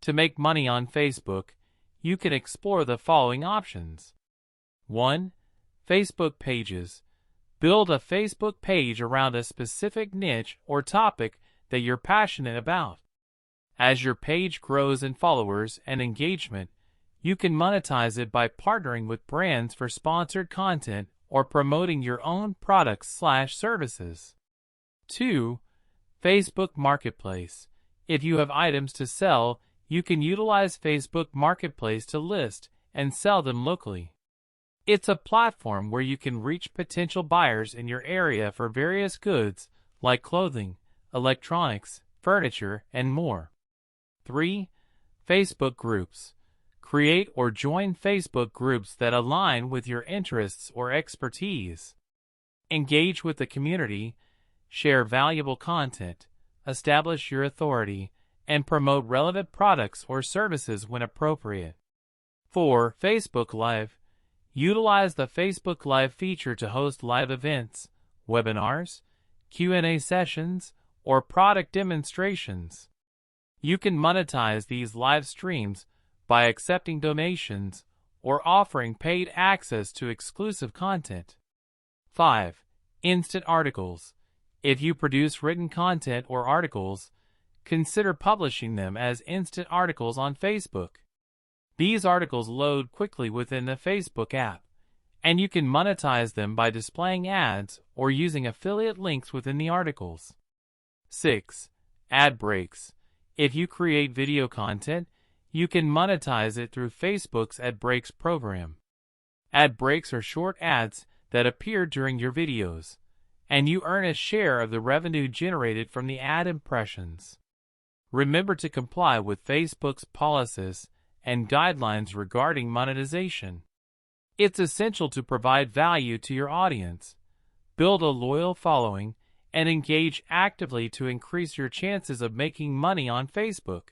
To make money on Facebook, you can explore the following options. 1. Facebook pages. Build a Facebook page around a specific niche or topic that you're passionate about. As your page grows in followers and engagement, you can monetize it by partnering with brands for sponsored content or promoting your own products/services. 2. Facebook Marketplace. If you have items to sell, you can utilize Facebook Marketplace to list and sell them locally. It's a platform where you can reach potential buyers in your area for various goods like clothing, electronics, furniture, and more. 3. Facebook Groups. Create or join Facebook groups that align with your interests or expertise. Engage with the community, share valuable content, establish your authority, and promote relevant products or services when appropriate. 4. Facebook Live. Utilize the Facebook Live feature to host live events, webinars, Q&A sessions, or product demonstrations. You can monetize these live streams by accepting donations or offering paid access to exclusive content. 5. Instant Articles. If you produce written content or articles, consider publishing them as instant articles on Facebook. These articles load quickly within the Facebook app, and you can monetize them by displaying ads or using affiliate links within the articles. 6. Ad breaks. If you create video content, you can monetize it through Facebook's Ad Breaks program. Ad breaks are short ads that appear during your videos, and you earn a share of the revenue generated from the ad impressions. Remember to comply with Facebook's policies and guidelines regarding monetization. It's essential to provide value to your audience, build a loyal following, and engage actively to increase your chances of making money on Facebook.